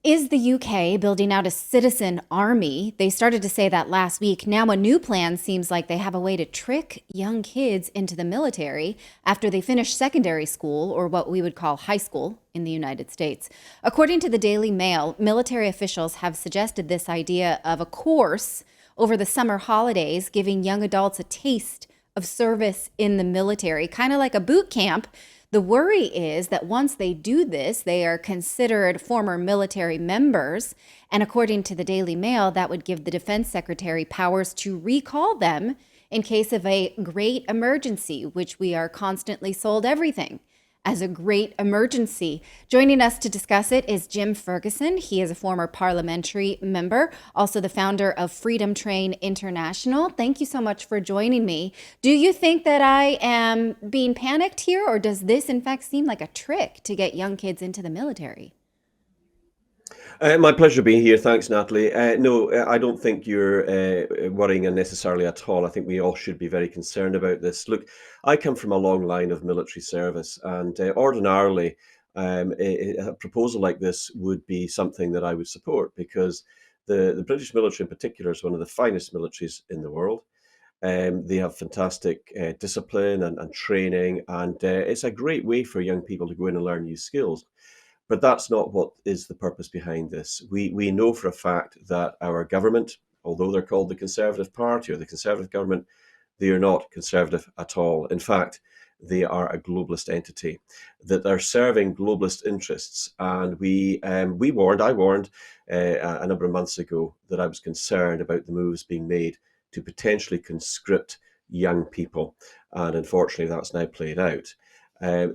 Is the UK building out a citizen army? They started to say that last week. Now, a new plan seems like they have a way to trick young kids into the military after they finish secondary school, or what we would call high school in the United States. According to the Daily Mail, military officials have suggested this idea of a course over the summer holidays, giving young adults a taste of service in the military, kind of like a boot camp. The worry is that once they do this, they are considered former military members. And according to the Daily Mail, that would give the defense secretary powers to recall them in case of a great emergency, which we are constantly sold everything as a great emergency. Joining us to discuss it is Jim Ferguson. He is a former parliamentary member, also the founder of Freedom Train International. Thank you so much for joining me. Do you think that I am being panicked here, or does this in fact seem like a trick to get young kids into the military? My pleasure being here. Thanks, Natalie. No, I don't think you're worrying unnecessarily at all. I think we all should be very concerned about this. Look, I come from a long line of military service, and ordinarily, a proposal like this would be something that I would support because the British military, in particular, is one of the finest militaries in the world. They have fantastic discipline and training, and it's a great way for young people to go in and learn new skills. But that's not what is the purpose behind this. We know for a fact that our government, although they're called the Conservative Party or the Conservative government, they are not conservative at all. In fact, they are a globalist entity that are serving globalist interests. And I warned a number of months ago that I was concerned about the moves being made to potentially conscript young people. And unfortunately, that's now played out.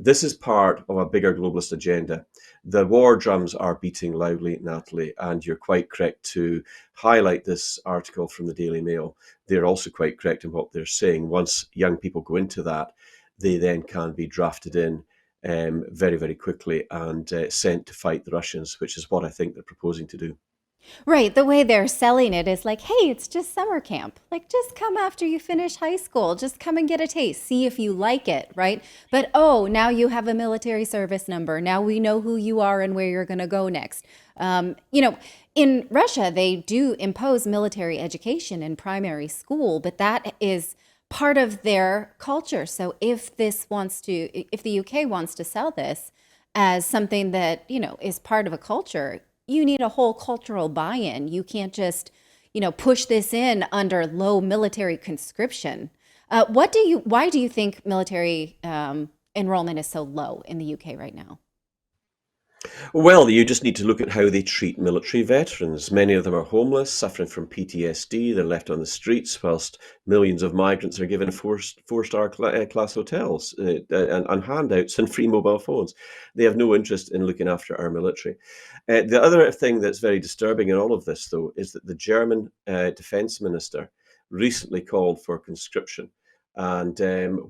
This is part of a bigger globalist agenda. The war drums are beating loudly, Natalie, and you're quite correct to highlight this article from the Daily Mail. They're also quite correct in what they're saying. Once young people go into that, they then can be drafted in very, very quickly and sent to fight the Russians, which is what I think they're proposing to do. Right. The way they're selling it is like, hey, it's just summer camp. Like, just come after you finish high school. Just come and get a taste. See if you like it. Right. But oh, now you have a military service number. Now we know who you are and where you're going to go next. In Russia, they do impose military education in primary school, but that is part of their culture. So if the UK wants to sell this as something that, is part of a culture, you need a whole cultural buy-in. You can't just, push this in under low military conscription. Why do you think military enrollment is so low in the UK right now? Well, you just need to look at how they treat military veterans. Many of them are homeless, suffering from PTSD. They're left on the streets, whilst millions of migrants are given four-star class hotels and handouts and free mobile phones. They have no interest in looking after our military. The other thing that's very disturbing in all of this, though, is that the German defense minister recently called for conscription. And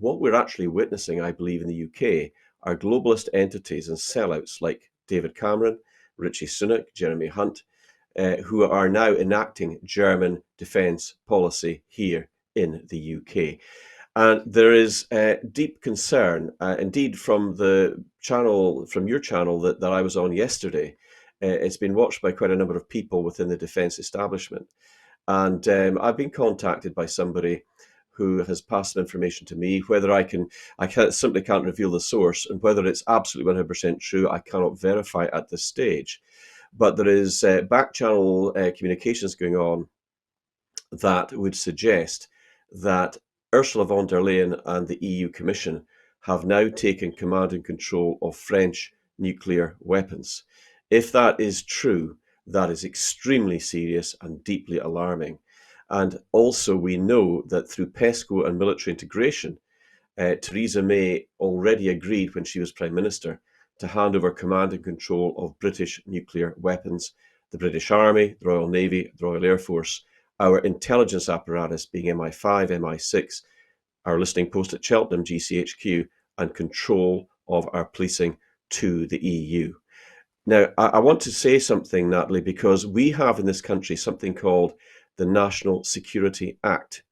what we're actually witnessing, I believe, in the UK are globalist entities and sellouts like David Cameron, Richie Sunak, Jeremy Hunt, who are now enacting German defence policy here in the UK. And there is deep concern, indeed, from your channel that I was on yesterday. It's been watched by quite a number of people within the defence establishment. And I've been contacted by somebody who has passed some information to me. Whether simply can't reveal the source, and whether it's absolutely 100% true, I cannot verify at this stage. But there is back channel communications going on that would suggest that Ursula von der Leyen and the EU Commission have now taken command and control of French nuclear weapons. If that is true, that is extremely serious and deeply alarming. And also, we know that through PESCO and military integration, Theresa May already agreed when she was Prime Minister to hand over command and control of British nuclear weapons. The British Army, the Royal Navy, the Royal Air Force, our intelligence apparatus being MI5, MI6, our listening post at Cheltenham, GCHQ, and control of our policing to the EU. Now, I want to say something, Natalie, because we have in this country something called the National Security Act.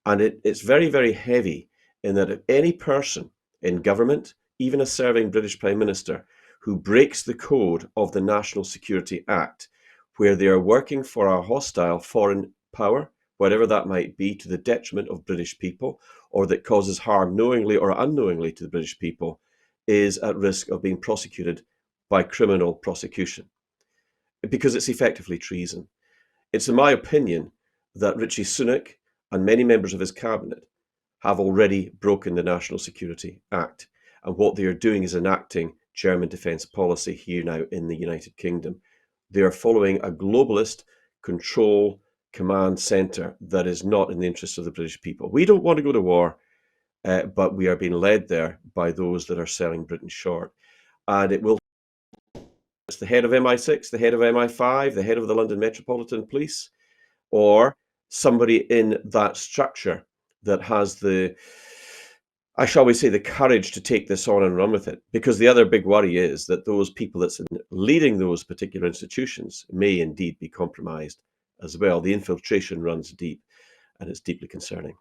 And it's very, very heavy in that if any person in government, even a serving British Prime Minister, who breaks the code of the National Security Act, where they are working for a hostile foreign power, whatever that might be, to the detriment of British people, or that causes harm knowingly or unknowingly to the British people, is at risk of being prosecuted by criminal prosecution, because it's effectively treason. It's in my opinion that Rishi Sunak and many members of his cabinet have already broken the National Security Act. And what they are doing is enacting German defence policy here now in the United Kingdom. They are following a globalist control command centre that is not in the interests of the British people. We don't want to go to war, but we are being led there by those that are selling Britain short. And it will. It's the head of MI6, the head of MI5, the head of the London Metropolitan Police, or somebody in that structure that has the, shall we say, the courage to take this on and run with it. Because the other big worry is that those people that's leading those particular institutions may indeed be compromised as well. The infiltration runs deep, and it's deeply concerning.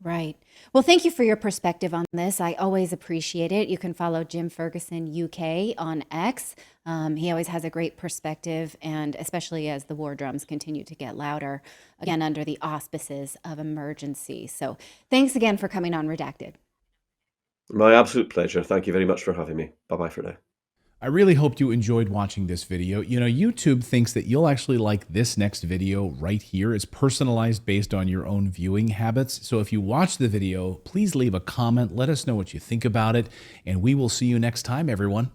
Right. Well, thank you for your perspective on this. I always appreciate it. You can follow Jim Ferguson UK on X. He always has a great perspective, and especially as the war drums continue to get louder, again, under the auspices of emergency. So thanks again for coming on Redacted. My absolute pleasure. Thank you very much for having me. Bye-bye for now. I really hoped you enjoyed watching this video. You know, YouTube thinks that you'll actually like this next video right here. It's personalized based on your own viewing habits. So if you watch the video, please leave a comment. Let us know what you think about it. And we will see you next time, everyone.